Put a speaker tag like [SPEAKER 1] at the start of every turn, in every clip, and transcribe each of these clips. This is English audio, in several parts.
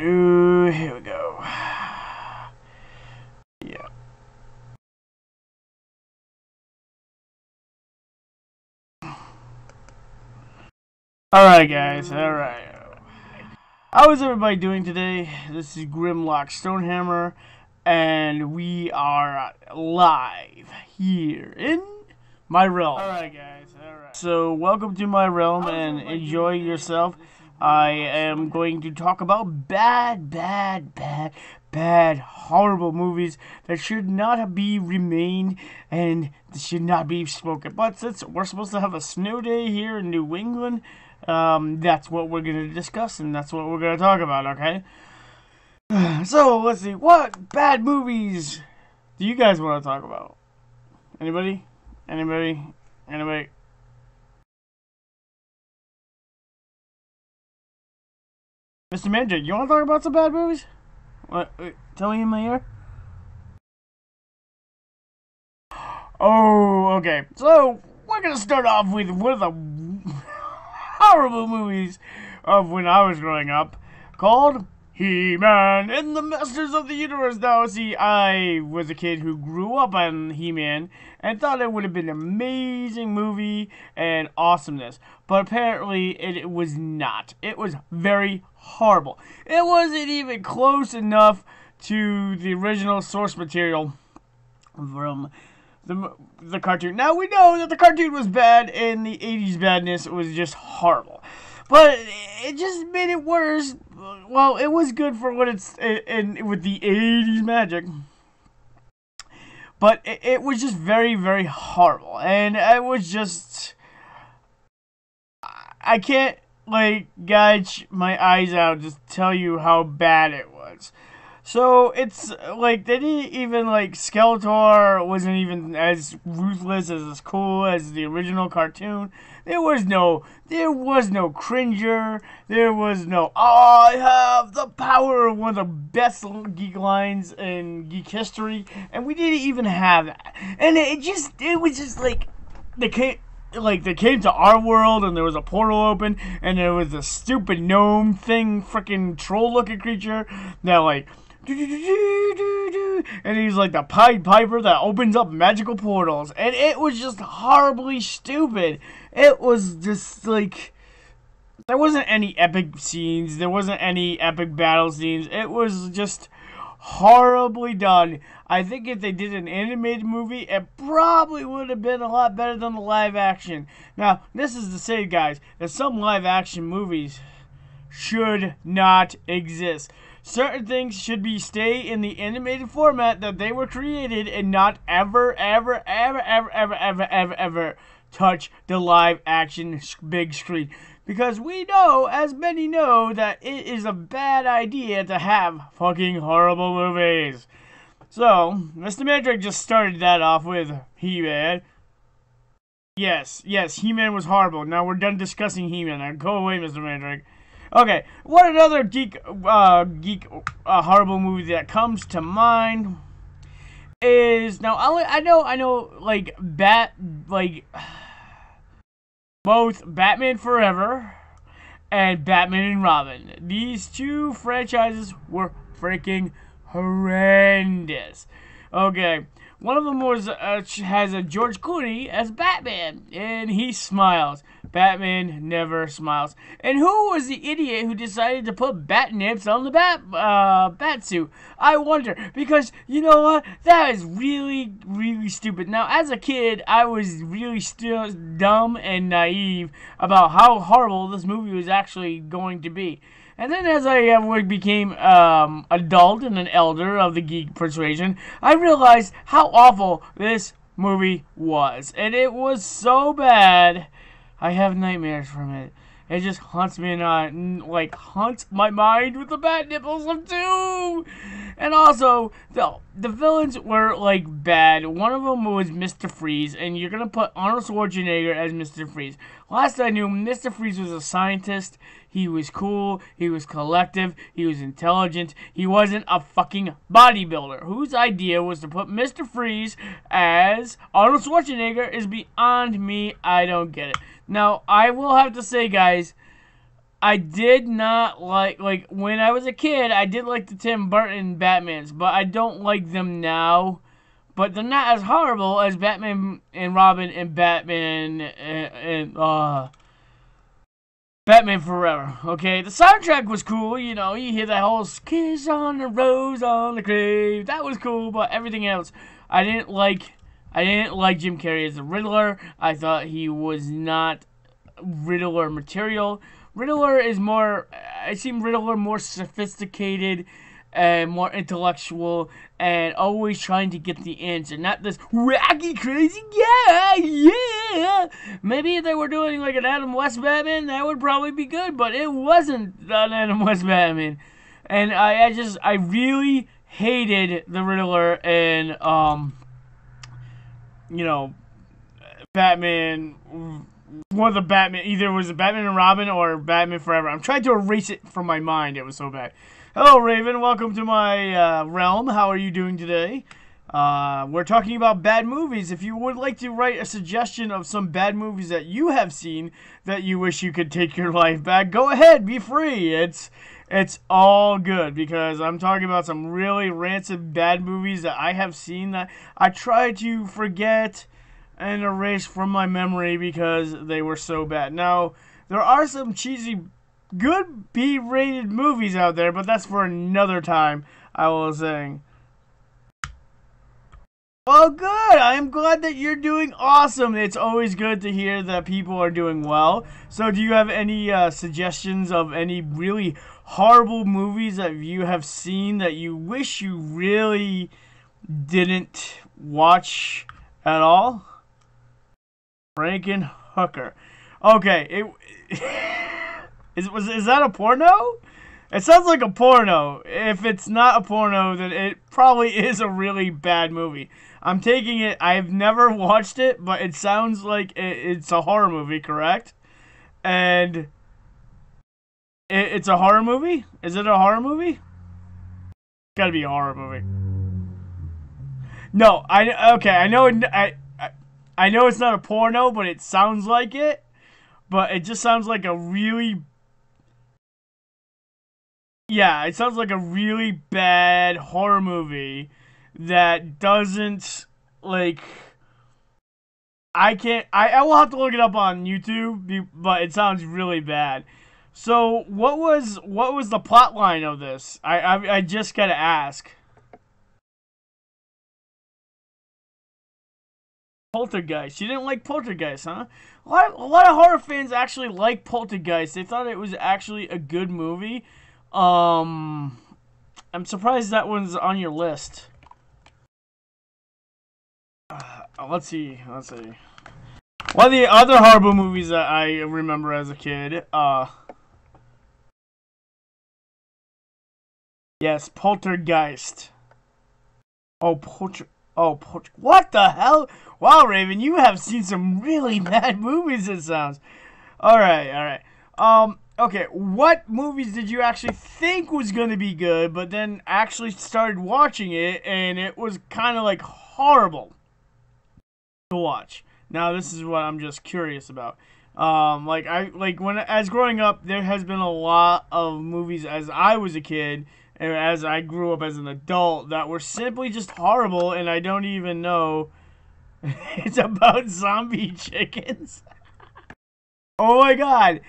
[SPEAKER 1] Ooh, here we go. Yeah. Alright, guys. Alright. How is everybody doing today? This is Grimlock Stonehammer, and we are live here in my realm. Alright, guys. Alright. So, welcome to my realm and enjoy yourself. I am going to talk about bad, horrible movies that should not be remained and should not be spoken. But since we're supposed to have a snow day here in New England, that's what we're going to discuss and that's what we're going to talk about, okay? So, let's see. What bad movies do you guys want to talk about? Anybody? Anybody? Anybody? Mr. Mandrake, you want to talk about some bad movies? What? Tell me in my ear? Oh, okay. So, we're going to start off with one of the horrible movies of when I was growing up, called He-Man and the Masters of the Universe. Now, see, I was a kid who grew up on He-Man and thought it would have been an amazing movie and awesomeness. But apparently, it was not. It was very horrible. It wasn't even close enough to the original source material from the cartoon. Now, we know that the cartoon was bad and the 80s badness was just horrible. But it just made it worse. Well, it was good for what it's in with the 80s magic. But it was just very, very horrible. And it was just... I can't, like, gouge my eyes out just tell you how bad it was. So, it's, like, they didn't even, like, Skeletor wasn't even as ruthless, as cool as the original cartoon. There was no cringer. There was no, I have the power, one of the best geek lines in geek history. And we didn't even have that. And it was just, like, they came to our world and there was a portal open and there was a stupid gnome thing, freaking troll-looking creature that, like, and he's like the Pied Piper that opens up magical portals, and it was just horribly stupid. It was just like there wasn't any epic scenes, there wasn't any epic battle scenes. It was just horribly done. I think if they did an animated movie, it probably would have been a lot better than the live action. Now, this is to say, guys, that some live action movies should not exist. Certain things should stay in the animated format that they were created and not ever touch the live action big screen. Because we know, as many know, that it is a bad idea to have fucking horrible movies. So, Mr. Mandrake just started that off with He-Man. Yes, He-Man was horrible. Now we're done discussing He-Man. Now go away, Mr. Mandrake. Okay, what another geek horrible movie that comes to mind is, now I know like both Batman Forever and Batman and Robin. These two franchises were freaking horrendous. Okay, one of them has a George Clooney as Batman, and he smiles. Batman never smiles. And who was the idiot who decided to put bat nips on the bat suit? I wonder, because you know what? That is really, really stupid. Now, as a kid, I was really still dumb and naive about how horrible this movie was actually going to be. And then as I became adult and an elder of the geek persuasion, I realized how awful this movie was. And it was so bad, I have nightmares from it. It just haunts me and haunts my mind with the bat nipples of doom. And also, the villains were like bad. One of them was Mr. Freeze, and you're gonna put Arnold Schwarzenegger as Mr. Freeze. Last I knew, Mr. Freeze was a scientist. He was cool, he was collective, he was intelligent, he wasn't a fucking bodybuilder. Whose idea was to put Mr. Freeze as Arnold Schwarzenegger is beyond me. I don't get it. Now, I will have to say, guys, I did not like when I was a kid, I did like the Tim Burton Batmans, but I don't like them now. But they're not as horrible as Batman and Robin and Batman Forever. Okay, the soundtrack was cool. You know, you hear that whole "Kiss on the Rose on the Grave." That was cool, but everything else, I didn't like. I didn't like Jim Carrey as the Riddler. I thought he was not Riddler material. Riddler is more. I seem Riddler more sophisticated and more intellectual and always trying to get the answer, not this wacky, crazy guy. Yeah. Maybe if they were doing like an Adam West Batman, that would probably be good, but it wasn't an Adam West Batman. And I really hated the Riddler and you know, Batman, one of the Batman, either it was Batman and Robin or Batman Forever. I'm trying to erase it from my mind. It was so bad. Hello, Raven. Welcome to my realm. How are you doing today? We're talking about bad movies. If you would like to write a suggestion of some bad movies that you have seen that you wish you could take your life back, go ahead. Be free. It's all good because I'm talking about some really rancid bad movies that I have seen that I try to forget and erase from my memory because they were so bad. Now, there are some cheesy, good B-rated movies out there, but that's for another time, I was saying. Well, good. I'm glad that you're doing awesome. It's always good to hear that people are doing well. So do you have any suggestions of any really horrible movies that you have seen that you wish you really didn't watch at all? Frankenhooker. Okay, is that a porno? It sounds like a porno. If it's not a porno, then it probably is a really bad movie. I'm taking it. I've never watched it, but it sounds like it's a horror movie, correct? And it's a horror movie? Is it a horror movie? It's gotta be a horror movie. No, okay. I know it's not a porno, but it sounds like it. But it just sounds like a really... Yeah, it sounds like a really bad horror movie that doesn't, like... I will have to look it up on YouTube, but it sounds really bad. So, what was the plot line of this? I just gotta ask. Poltergeist. You didn't like Poltergeist, huh? A lot of horror fans actually like Poltergeist. They thought it was actually a good movie. I'm surprised that one's on your list. Let's see. One of the other horrible movies that I remember as a kid, yes, Poltergeist. What the hell? Wow, Raven, you have seen some really bad movies, it sounds. Alright. Okay, what movies did you actually think was going to be good, but then actually started watching it, and it was kind of like horrible to watch? Now, this is what I'm just curious about. As growing up, there has been a lot of movies as I was a kid, and as I grew up as an adult, that were simply just horrible, and I don't even know. It's about zombie chickens. Oh my god.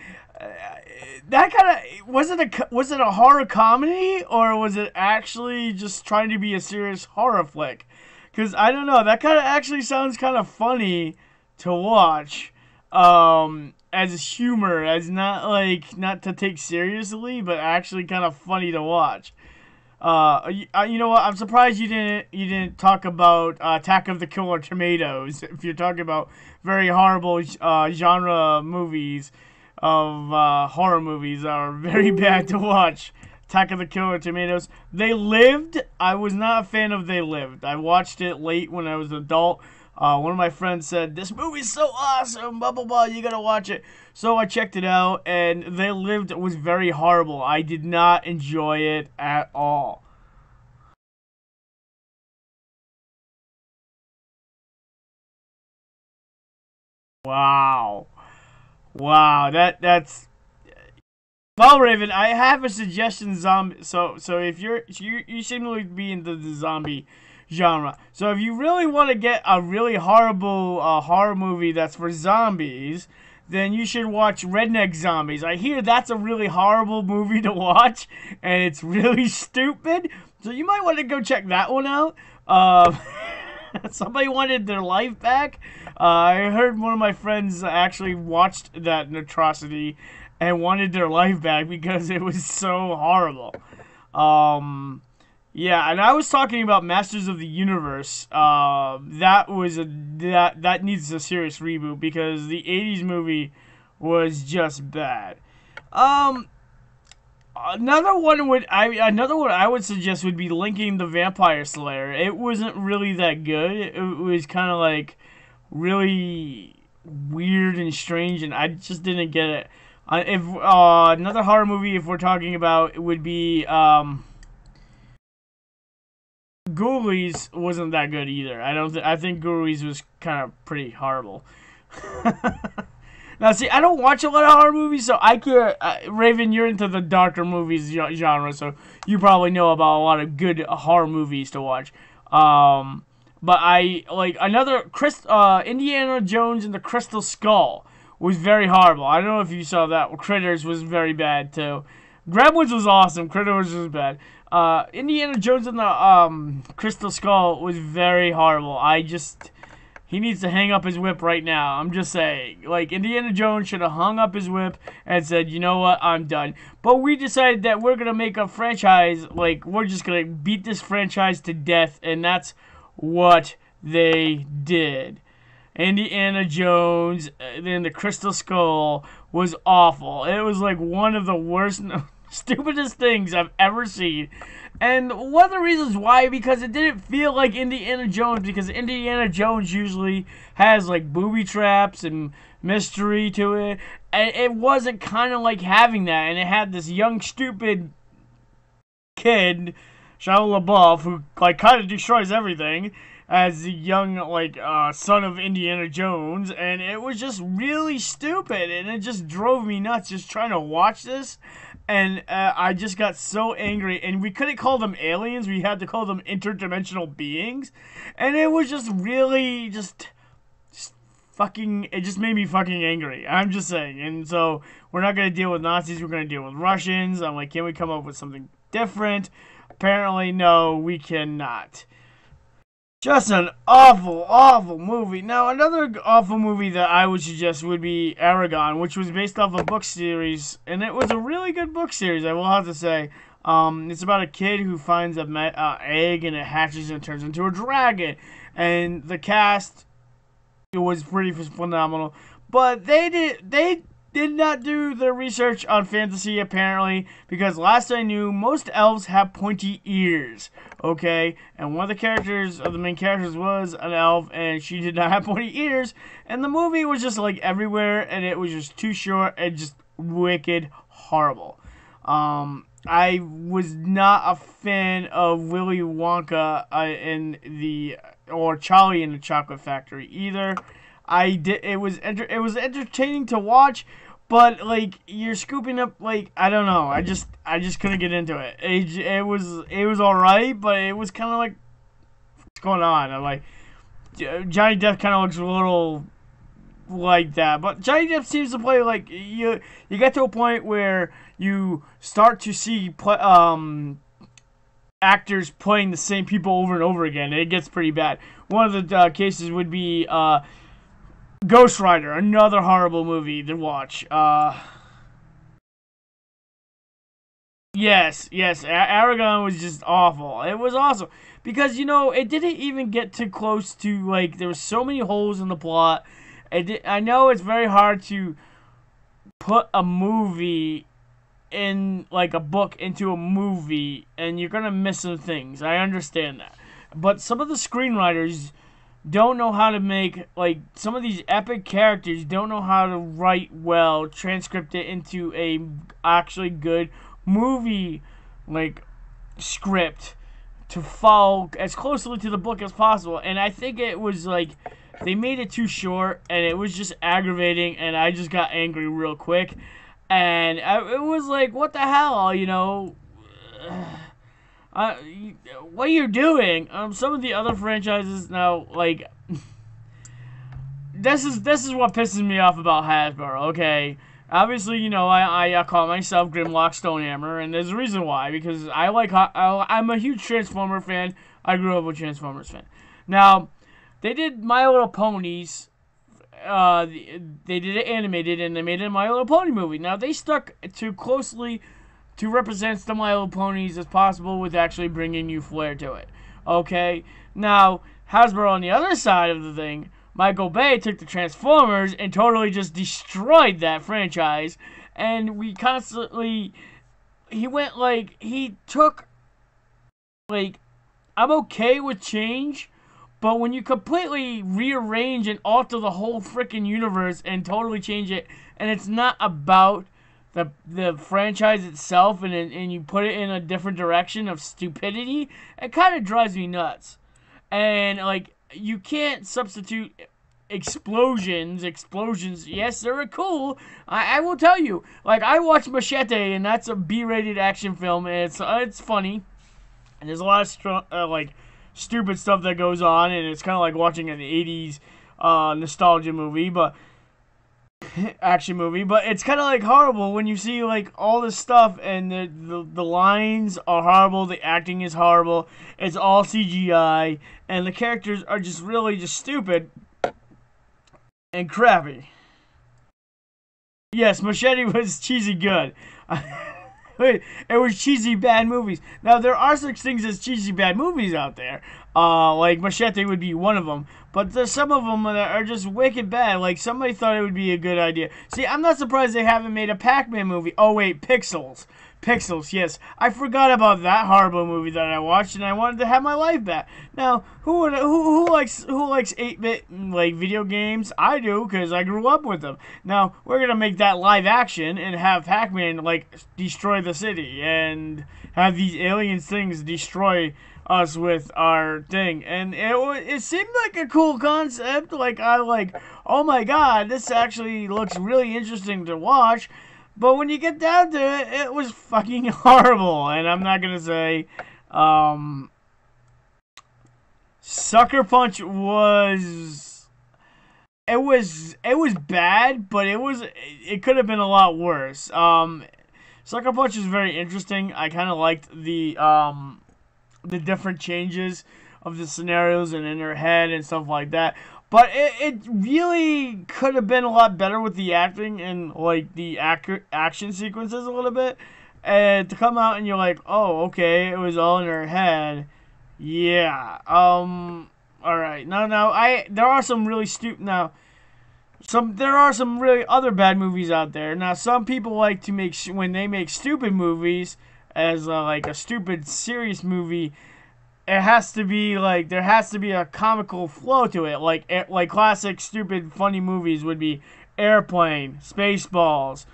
[SPEAKER 1] That kind of was it a horror comedy, or was it actually just trying to be a serious horror flick? Because I don't know, that kind of actually sounds kind of funny to watch, as humor, as not to take seriously, but actually kind of funny to watch. You know what? I'm surprised you didn't talk about Attack of the Killer Tomatoes. If you're talking about very horrible genre movies of horror movies that are very bad to watch. Attack of the Killer Tomatoes. They Lived. I was not a fan of They Lived. I watched it late when I was an adult. One of my friends said, "This movie's so awesome, blah, blah, blah, you gotta watch it." So I checked it out, and They Lived was very horrible. I did not enjoy it at all. Wow. Wow, that's well, Raven. I have a suggestion. Zombie. So if you seem to be into the zombie genre. So if you really want to get a really horrible horror movie that's for zombies, then you should watch Redneck Zombies. I hear that's a really horrible movie to watch, and it's really stupid. So you might want to go check that one out. Somebody wanted their life back. I heard one of my friends actually watched that atrocity and wanted their life back because it was so horrible. Yeah, and I was talking about Masters of the Universe. That needs a serious reboot because the '80s movie was just bad. Um, another one I would suggest would be Linking the Vampire Slayer. It wasn't really that good. It was kind of like really weird and strange, and I just didn't get it. If another horror movie, if we're talking about, it would be Ghoulies wasn't that good either. I think Ghoulies was kind of pretty horrible. Now, see, I don't watch a lot of horror movies, so I can't. Raven, you're into the darker movies genre, so you probably know about a lot of good horror movies to watch. But I like another Indiana Jones and the Crystal Skull was very horrible. I don't know if you saw that. Critters was very bad too. Gremlins was awesome. Critters was bad. Indiana Jones and the Crystal Skull was very horrible. He needs to hang up his whip right now. I'm just saying. Like, Indiana Jones should have hung up his whip and said, you know what, I'm done. But we decided that we're going to make a franchise. Like, we're just going to beat this franchise to death. And that's what they did. Indiana Jones and the Crystal Skull was awful. It was like one of the worst, stupidest things I've ever seen. And one of the reasons why, because it didn't feel like Indiana Jones, because Indiana Jones usually has like booby traps and mystery to it. And it wasn't kind of like having that. And it had this young, stupid kid, Shia LaBeouf, who like kind of destroys everything, as the young, like, son of Indiana Jones, and it was just really stupid, and it just drove me nuts just trying to watch this, and I just got so angry, and we couldn't call them aliens, we had to call them interdimensional beings, and it was just really, just fucking, it just made me fucking angry, I'm just saying, and so, we're not going to deal with Nazis, we're going to deal with Russians. I'm like, can we come up with something different? Apparently, no, we cannot. Just an awful, awful movie. Now, another awful movie that I would suggest would be Aragon, which was based off a book series, and it was a really good book series, I will have to say. It's about a kid who finds an egg, and it hatches and turns into a dragon. And the cast, it was pretty phenomenal. But they did not do their research on fantasy, apparently, because last I knew, most elves have pointy ears, okay? And one of the main characters was an elf, and she did not have pointy ears, and the movie was just, like, everywhere, and it was just too short and just wicked horrible. I was not a fan of Willy Wonka or Charlie and the Chocolate Factory either. It was entertaining to watch, but like you're scooping up, like, I don't know. I just couldn't get into it. It was alright, but it was kind of like, what's going on? I'm like, Johnny Depp kind of looks a little like that, but Johnny Depp seems to play like you get to a point where you start to see actors playing the same people over and over again, and it gets pretty bad. One of the cases would be Ghost Rider, another horrible movie to watch. Yes, Aragon was just awful. It was awesome because it didn't even get too close to, like, there were so many holes in the plot. I know it's very hard to put a movie in, like, a book into a movie, and you're gonna miss some things. I understand that, but some of the screenwriters don't know how to make, like, some of these epic characters don't know how to write well, transcript it into a actually good movie, like, script to follow as closely to the book as possible. And I think it was, like, they made it too short, and it was just aggravating, and I just got angry real quick. And it was like, what the hell, you know? What are you doing? Some of the other franchises now, like, this is what pisses me off about Hasbro. Okay, obviously, you know, I call myself Grimlock Stonehammer, and there's a reason why, because I'm a huge Transformer fan. I grew up a Transformers fan. Now, they did My Little Ponies. They did it animated, and they made it a My Little Pony movie. Now, they stuck too closely to represent the My Little Ponies as possible with actually bringing new flair to it. Okay? Now, Hasbro on the other side of the thing, Michael Bay took the Transformers and totally just destroyed that franchise. And we constantly... He took... Like, I'm okay with change, but when you completely rearrange and alter the whole freaking universe and totally change it, and it's not about the franchise itself, and you put it in a different direction of stupidity, it kind of drives me nuts. And, like, you can't substitute explosions. Yes, they're cool. I will tell you. Like, I watched Machete, and that's a B-rated action film, and it's funny. And there's a lot of stupid stuff that goes on, and it's kind of like watching an 80s nostalgia movie, but action movie. But it's kind of like horrible when you see like all this stuff, and the lines are horrible, the acting is horrible, it's all CGI, and the characters are just really just stupid and crappy. Yes, Machete was cheesy good. It was cheesy bad movies. Now, there are such things as cheesy bad movies out there. Like Machete would be one of them. But there's some of them that are just wicked bad. Like, somebody thought it would be a good idea. See, I'm not surprised they haven't made a Pac-Man movie. Oh, wait, Pixels. Pixels, yes. I forgot about that horrible movie that I watched, and I wanted to have my life back. Now, who likes 8-bit like video games? I do, because I grew up with them. Now, we're gonna make that live action and have Pac-Man like destroy the city and have these alien things destroy us with our thing. And it seemed like a cool concept. Like, oh my god, this actually looks really interesting to watch. But when you get down to it, it was fucking horrible. And I'm not gonna say, Sucker Punch was, it was bad, but it could have been a lot worse. Sucker Punch is very interesting. I kind of liked the different changes of the scenarios and in her head and stuff like that. But it really could have been a lot better with the acting and, like, the action sequences a little bit. And to come out and you're like, oh, okay, it was all in her head. Yeah. Alright. Now, there are some really there are some really other bad movies out there. Now, some people like to make, when they make stupid movies, as, like, a stupid, serious movie, it has to be like, there has to be a comical flow to it. Like classic stupid funny movies would be Airplane, Spaceballs,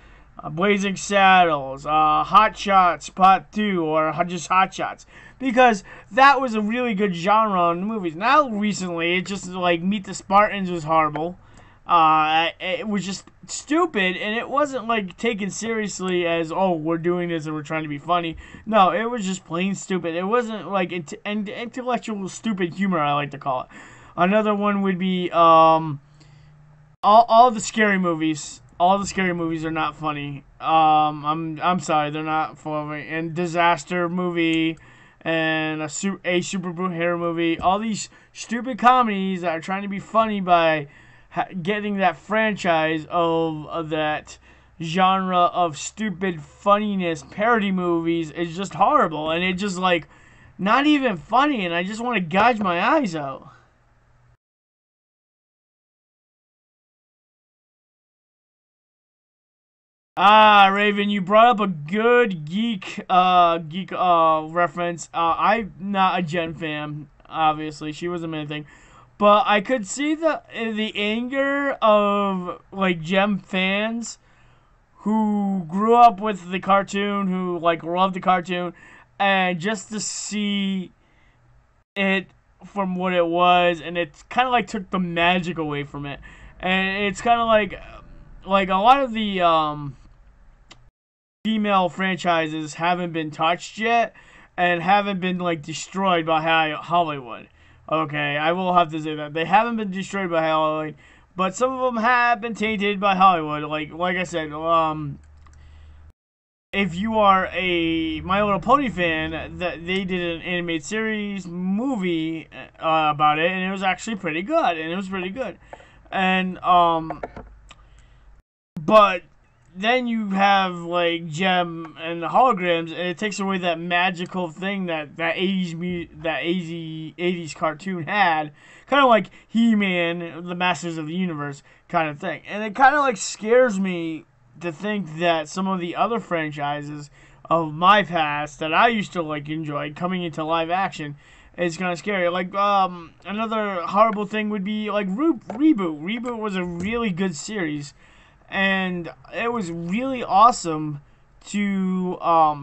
[SPEAKER 1] Blazing Saddles, Hot Shots Part 2, or just Hot Shots, because that was a really good genre in movies. Now recently, it just like Meet the Spartans was horrible. It was just stupid, and it wasn't like taken seriously as, oh, we're doing this and we're trying to be funny. No, it was just plain stupid. It wasn't like intellectual stupid humor, I like to call it. Another one would be all the scary movies. All the scary movies are not funny. I'm sorry, they're not funny. And Disaster movie, and a superhero movie. All these stupid comedies that are trying to be funny by getting that franchise of that genre of stupid funniness parody movies is just horrible, and it just like not even funny, and I just want to gouge my eyes out. Raven, you brought up a good geek reference. I'm not a Jen fan, obviously. She wasn't anything. But I could see the anger of, like, Gem fans who grew up with the cartoon, who, like, loved the cartoon, and just to see it from what it was, and it kind of like took the magic away from it. And it's kind of like a lot of the female franchises haven't been touched yet and haven't been like destroyed by Hollywood. Okay, I will have to say that they haven't been destroyed by Hollywood, but some of them have been tainted by Hollywood. Like I said, if you are a My Little Pony fan, that they did an animated series movie about it, and it was actually pretty good. And but then you have like Gem and the holograms, and it takes away that magical thing that 80s cartoon had, kind of like He-Man, the Masters of the Universe kind of thing. And it kind of like scares me to think that some of the other franchises of my past that I used to like enjoy coming into live action is kind of scary. Like another horrible thing would be like Reboot. Reboot was a really good series, and it was really awesome to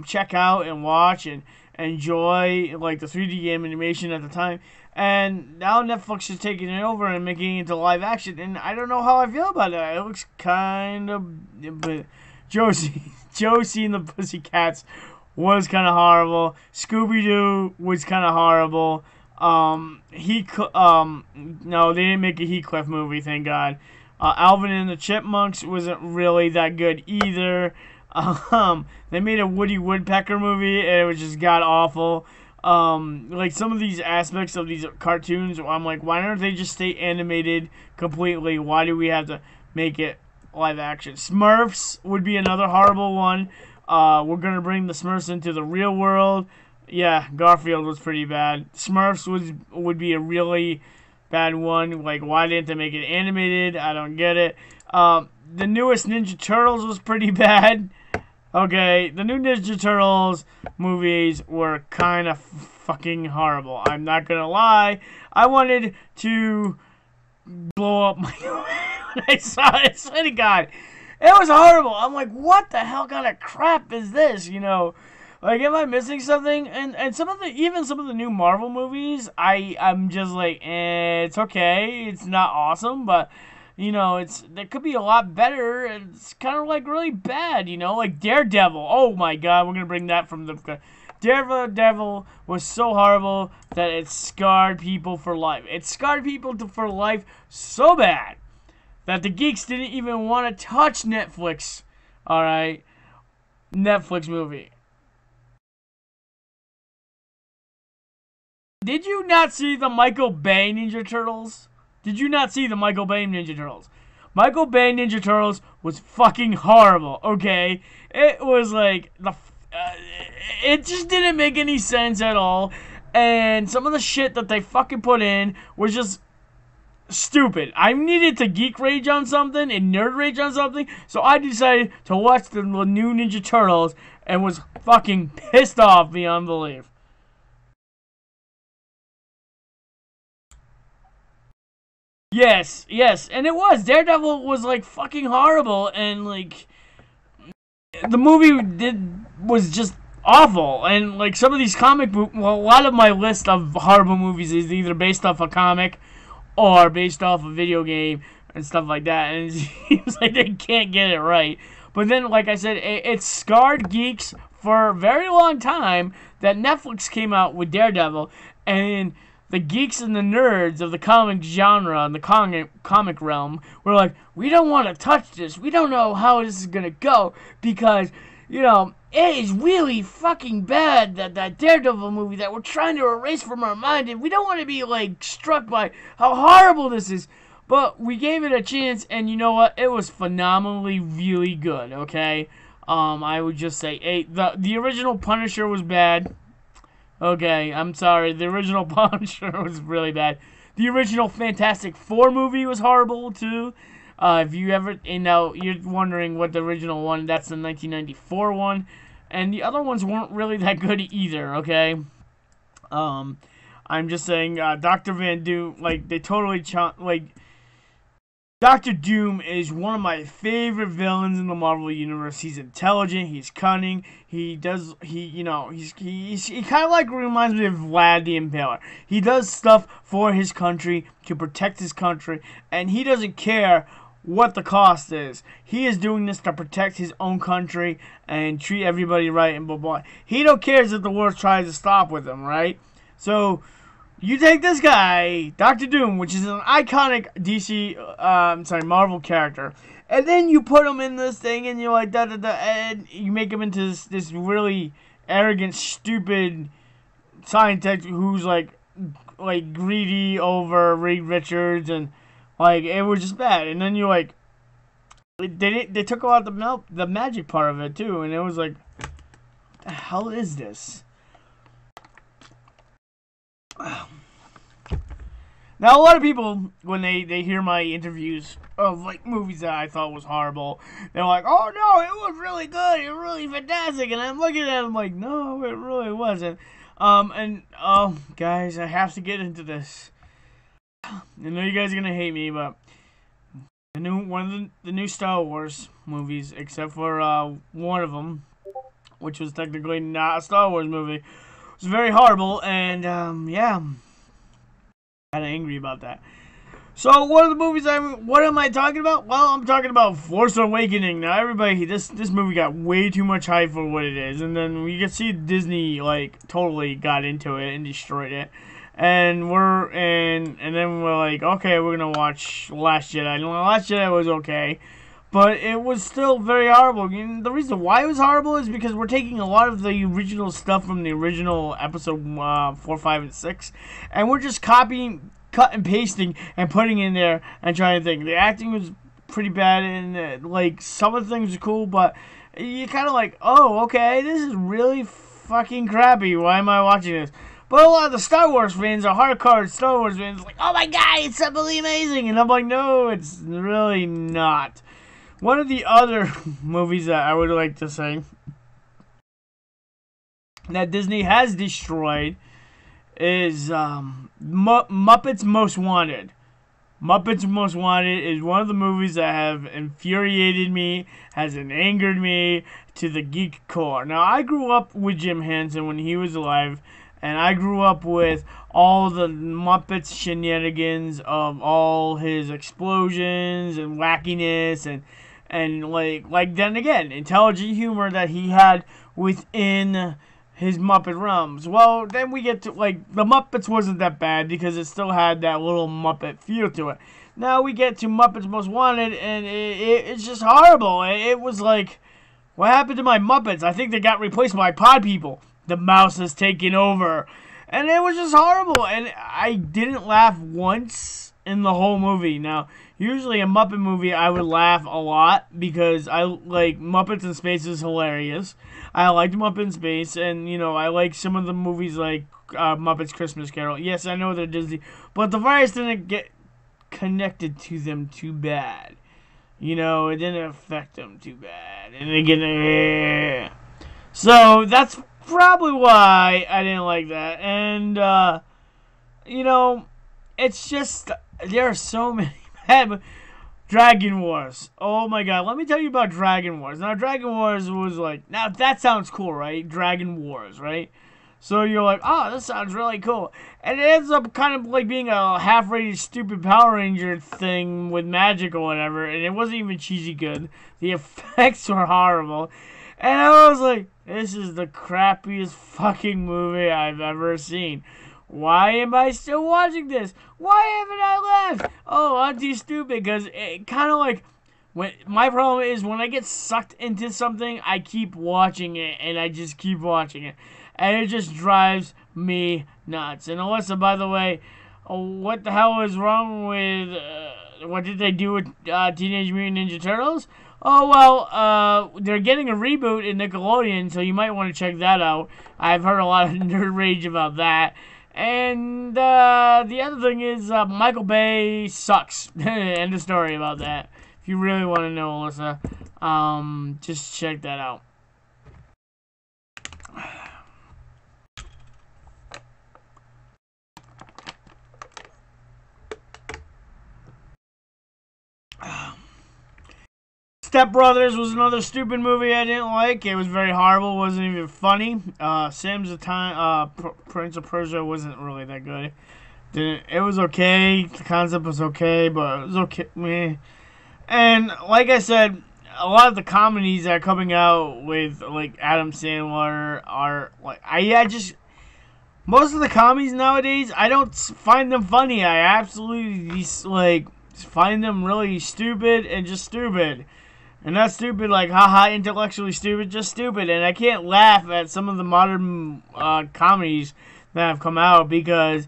[SPEAKER 1] check out and watch and enjoy, like the 3D animation at the time. And now Netflix is taking it over and making it into live action, and I don't know how I feel about it. It looks kind of, but Josie and the Pussycats was kind of horrible. Scooby-Doo was kind of horrible. No, they didn't make a Heathcliff movie, thank God. Alvin and the Chipmunks wasn't really that good either. They made a Woody Woodpecker movie, and it was just god awful. Like some of these aspects of these cartoons, I'm like, why don't they just stay animated completely? Why do we have to make it live action? Smurfs would be another horrible one. We're gonna bring the Smurfs into the real world. Yeah, Garfield was pretty bad. Smurfs would be a really bad one. Like, why didn't they make it animated? I don't get it. The newest Ninja Turtles was pretty bad. Okay, the new Ninja Turtles movies were kind of fucking horrible. I'm not gonna lie. I wanted to blow up my when I saw it. I swear to God, it was horrible. I'm like, what the hell kind of crap is this? You know, like, am I missing something? And even some of the new Marvel movies, I'm just like, it's okay. It's not awesome, but you know, it could be a lot better. It's kind of like really bad, you know, like Daredevil. Oh my God, we're gonna bring that from the Daredevil was so horrible that it scarred people for life. It scarred people for life so bad that the geeks didn't even want to touch Netflix. All right, Netflix movie. Did you not see the Michael Bay Ninja Turtles? Did you not see the Michael Bay Ninja Turtles? Michael Bay Ninja Turtles was fucking horrible, okay? It was like, it just didn't make any sense at all. And some of the shit that they fucking put in was just stupid. I needed to geek rage on something and nerd rage on something, so I decided to watch the new Ninja Turtles and was fucking pissed off beyond belief. Yes, and it was. Daredevil was like fucking horrible, and like the movie was just awful. And like some of these well, a lot of my list of horrible movies is either based off a comic or based off a video game and stuff like that. And it seems like they can't get it right. But then, like I said, it scarred geeks for a very long time that Netflix came out with Daredevil, and the geeks and the nerds of the comic genre and the comic realm were like, we don't want to touch this. We don't know how this is going to go because, you know, it is really fucking bad, that Daredevil movie that we're trying to erase from our mind, and we don't want to be, like, struck by how horrible this is. But we gave it a chance, and you know what? It was phenomenally really good, okay? I would just say, hey, the original Punisher was bad. Okay, I'm sorry. The original Punisher was really bad. The original Fantastic Four movie was horrible, too. If you ever, you know, you're wondering what the original one, that's the 1994 one. And the other ones weren't really that good either, okay? I'm just saying, Dr. Van Doom, like, they totally, like, Doctor Doom is one of my favorite villains in the Marvel universe. He's intelligent, he's cunning, he kind of like reminds me of Vlad the Impaler. He does stuff for his country to protect his country, and he doesn't care what the cost is. He is doing this to protect his own country and treat everybody right and blah blah. He don't care if the world tries to stop with him, right? So you take this guy, Doctor Doom, which is an iconic Marvel character, and then you put him in this thing, and you're like, da da da, and you make him into this really arrogant, stupid scientist who's like greedy over Reed Richards, and like it was just bad. And then you like, they took out the magic part of it too, and it was like, what the hell is this? Now, a lot of people, when they hear my interviews of like movies that I thought was horrible, they're like, "Oh no, it was really good, it was really fantastic," and I'm looking at them like, "No, it really wasn't." Guys, I have to get into this. I know you guys are gonna hate me, but one of the new Star Wars movies, except for one of them, which was technically not a Star Wars movie, was very horrible, and yeah, kind of angry about that. So what are the movies what am I talking about? Well, I'm talking about Force Awakening. Now everybody, this movie got way too much hype for what it is, and then you can see Disney like totally got into it and destroyed it. And then we're like, okay, we're gonna watch Last Jedi. And Last Jedi was okay, but it was still very horrible. And the reason why it was horrible is because we're taking a lot of the original stuff from the original episode 4, 5, and 6, and we're just copying, cut and pasting, and putting in there and trying to think. The acting was pretty bad, and like some of the things are cool, but you kind of like, oh, okay, this is really fucking crappy. Why am I watching this? But a lot of the Star Wars fans are hardcore Star Wars fans, like, oh my god, it's absolutely amazing, and I'm like, no, it's really not. One of the other movies that I would like to say that Disney has destroyed is Muppets Most Wanted. Muppets Most Wanted is one of the movies that have infuriated me, has angered me to the geek core. Now, I grew up with Jim Henson when he was alive, and I grew up with all the Muppets shenanigans of all his explosions and wackiness and like then again, intelligent humor that he had within his Muppet realms. Well, then we get to, like, the Muppets wasn't that bad because it still had that little Muppet feel to it. Now we get to Muppets Most Wanted, and it's just horrible. It was like, what happened to my Muppets? I think they got replaced by pod people. The mouse has taken over. And it was just horrible. And I didn't laugh once in the whole movie. Now, usually a Muppet movie, I would laugh a lot because I like Muppets in Space is hilarious. I liked Muppets in Space, and, you know, I like some of the movies like Muppets Christmas Carol. Yes, I know they're Disney, but the virus didn't get connected to them too bad. You know, it didn't affect them too bad. And again, so that's probably why I didn't like that. And, you know, it's just, there are so many bad. Dragon Wars. Oh my god, let me tell you about Dragon Wars. Now, Dragon Wars was like, now that sounds cool, right? Dragon Wars, right? So you're like, oh, this sounds really cool. And it ends up kind of like being a half-rated stupid Power Ranger thing with magic or whatever, and it wasn't even cheesy good. The effects were horrible. And I was like, this is the crappiest fucking movie I've ever seen. Why am I still watching this? Why haven't I left? Oh, I'm too stupid, because it kind of like, my problem is when I get sucked into something, I keep watching it, and I just keep watching it. And it just drives me nuts. And Alyssa, by the way, what the hell is wrong with, what did they do with Teenage Mutant Ninja Turtles? Oh, well, they're getting a reboot in Nickelodeon, so you might want to check that out. I've heard a lot of nerd rage about that. And the other thing is Michael Bay sucks. End of story about that. If you really want to know, Alyssa, just check that out. Step Brothers was another stupid movie I didn't like. It was very horrible. Wasn't even funny. Sam's the Time, Prince of Persia wasn't really that good. It was okay. The concept was okay, but it was okay. Meh. And like I said, a lot of the comedies that are coming out with like Adam Sandler are like most of the comedies nowadays I don't find them funny. I absolutely like find them really stupid and just stupid. And not stupid like haha intellectually stupid, just stupid. And I can't laugh at some of the modern comedies that have come out because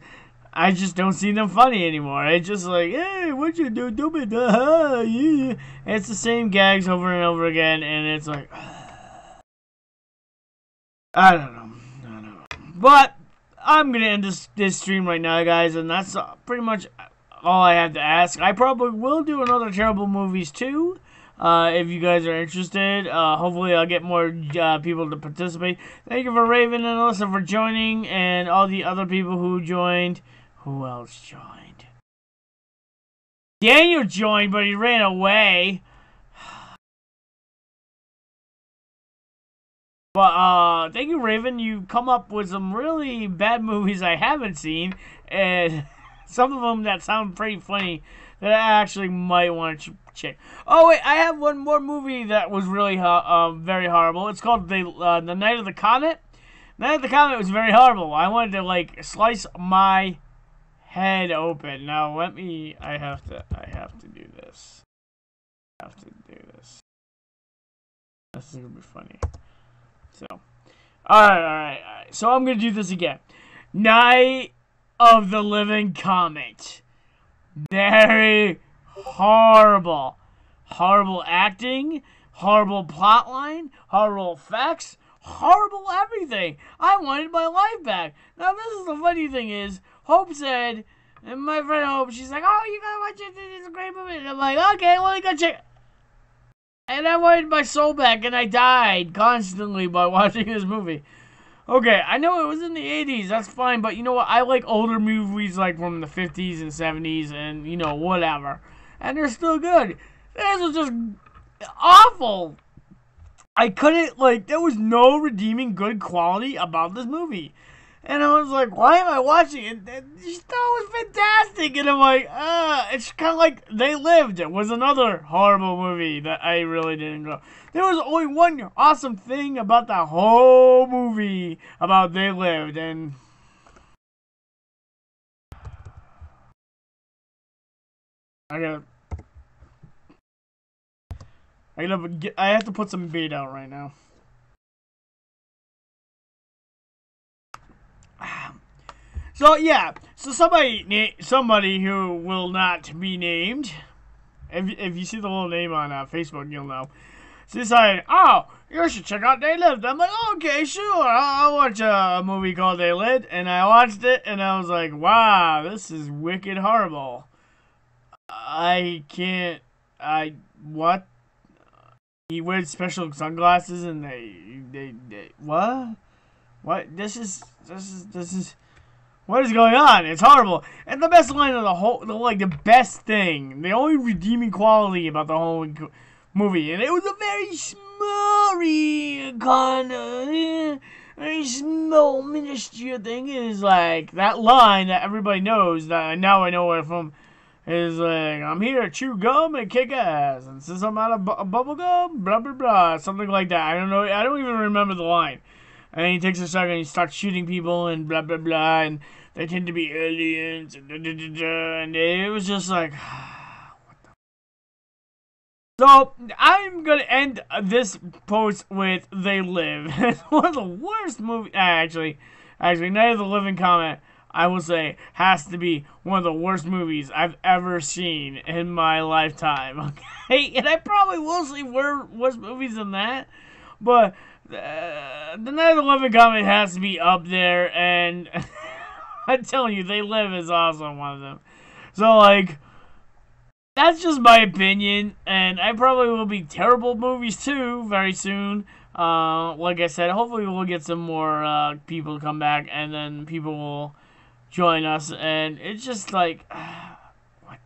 [SPEAKER 1] I just don't see them funny anymore. It's just like, hey, what you do, stupid? Yeah. It's the same gags over and over again, and it's like, I don't know. But I'm gonna end this stream right now, guys, and that's pretty much all I have to ask. I probably will do another terrible movies too. If you guys are interested, hopefully I'll get more people to participate. Thank you for Raven and Alyssa for joining, and all the other people who joined. Who else joined? Daniel joined, but he ran away. But thank you, Raven. You come up with some really bad movies I haven't seen, and some of them that sound pretty funny that I actually might want to check. Oh wait, I have one more movie that was really very horrible. It's called the Night of the Comet. Night of the Comet was very horrible. I wanted to like slice my head open. Now let me. I have to do this. This is gonna be funny. So, all right. So I'm gonna do this again. Night of the Living Comet. Very horrible. Horrible acting, horrible plotline, horrible effects, horrible everything. I wanted my life back. Now this is the funny thing is, Hope said, and my friend Hope, she's like, oh, you gotta watch it, it's a great movie. And I'm like, okay, let me go check it. And I wanted my soul back, and I died constantly by watching this movie. Okay, I know it was in the 80s, that's fine, but you know what? I like older movies like from the 50s and 70s and, you know, whatever. And they're still good. This was just awful. I couldn't, like, there was no redeeming good quality about this movie. And I was like, why am I watching it? She thought it was fantastic. And I'm like, it's kind of like They Lived. It was another horrible movie that I really didn't go. There was only one awesome thing about the whole movie about They Lived. And I have to put some bait out right now. So yeah, so somebody who will not be named, if you see the little name on Facebook, you'll know. So decided, oh, you should check out They Lived. I'm like, okay, sure, I'll watch a movie called They Lived, and I watched it, and I was like, wow, this is wicked horrible. What? He wears special sunglasses, and they what? What? This is. What is going on? It's horrible. And the best line of the best thing, the only redeeming quality about the whole movie, and it was a very very small minuscule thing, is like that line that everybody knows, that now I know where from, is like, I'm here to chew gum and kick ass, and since I'm out of bubble gum, blah blah blah, something like that. I don't know. I don't even remember the line. And he takes a second and he starts shooting people and blah, blah, blah. And they tend to be aliens. And, and it was just like, what the? So, I'm going to end this post with They Live. It's one of the worst movies. Actually, Night of the Living Comet, I will say, has to be one of the worst movies I've ever seen in my lifetime. Okay? And I probably will see worse movies than that. But the Night of the Living Comet has to be up there, and I'm telling you, They Live is also one of them. So, like, that's just my opinion, and I probably will be terrible movies too very soon. Like I said, hopefully we'll get some more people to come back, and then people will join us, and it's just like, what?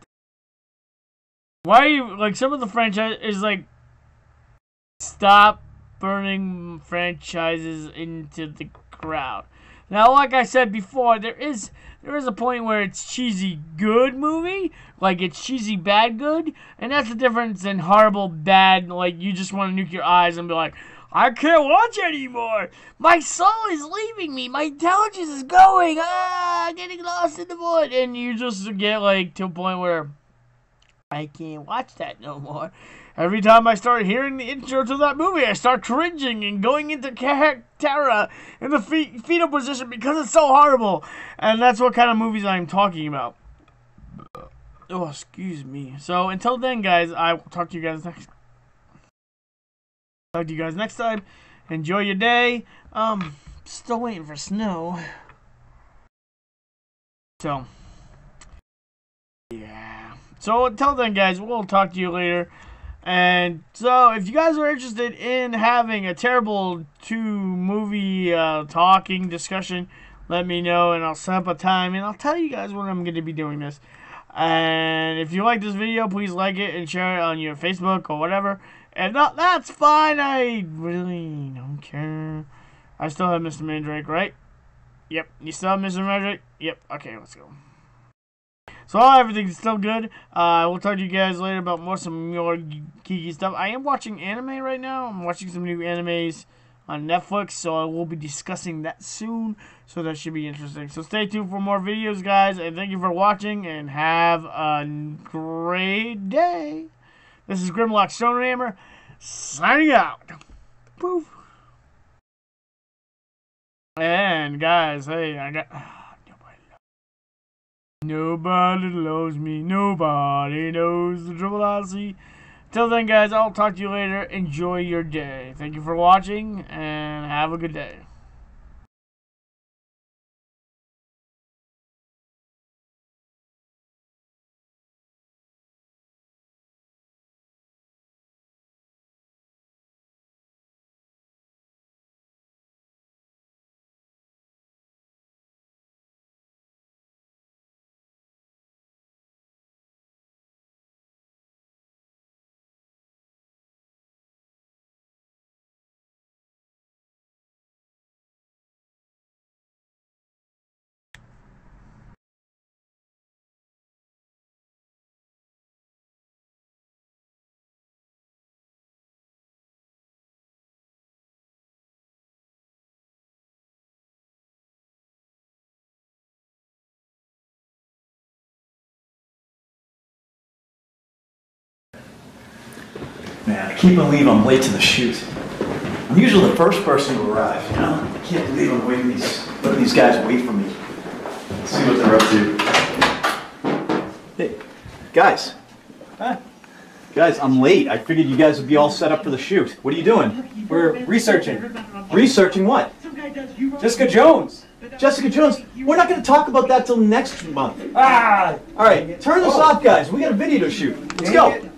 [SPEAKER 1] Why are you, like, some of the franchise is like, Stop burning franchises into the crowd. Now, like I said before, there is a point where it's cheesy good movie, like it's cheesy bad good, and that's the difference in horrible bad, like you just want to nuke your eyes and be like, I can't watch anymore. My soul is leaving me. My intelligence is going. Getting lost in the void. And you just get like to a point where I can't watch that no more. Every time I start hearing the intro to that movie, I start cringing and going into terror in the fetal position because it's so horrible. And that's what kind of movies I'm talking about. Oh, excuse me. So until then, guys, I will talk to you guys next. Talk to you guys next time. Enjoy your day. Still waiting for snow. So, yeah. So until then, guys, we'll talk to you later. And so, if you guys are interested in having a terrible movie talking discussion, let me know and I'll set up a time and I'll tell you guys when I'm going to be doing this. And if you like this video, please like it and share it on your Facebook or whatever. If not, that's fine. I really don't care. I still have Mr. Mandrake, right? Yep. You still have Mr. Mandrake? Yep. Okay, let's go. So everything's still good. We'll talk to you guys later about some more geeky stuff. I am watching anime right now. I'm watching some new animes on Netflix, so I will be discussing that soon. So that should be interesting. So stay tuned for more videos, guys. And thank you for watching. And have a great day. This is Grimlock Stonehammer signing out. Poof. And guys, hey, I got nobody loves me. Nobody knows the trouble I see. Till then, guys, I'll talk to you later. Enjoy your day. Thank you for watching and have a good day.
[SPEAKER 2] Man, I can't believe I'm late to the shoot. I'm usually the first person to arrive, you know? I can't believe I'm letting these guys wait for me. Let's see what they're up to. Hey, guys. Hi. Guys, I'm late. I figured you guys would be all set up for the shoot. What are you doing?
[SPEAKER 3] We're researching.
[SPEAKER 2] Researching what?
[SPEAKER 3] Jessica Jones.
[SPEAKER 2] Jessica Jones. We're not going to talk about that till next month.
[SPEAKER 3] Ah!
[SPEAKER 2] All right, turn this off, guys. We got a video to shoot. Let's go.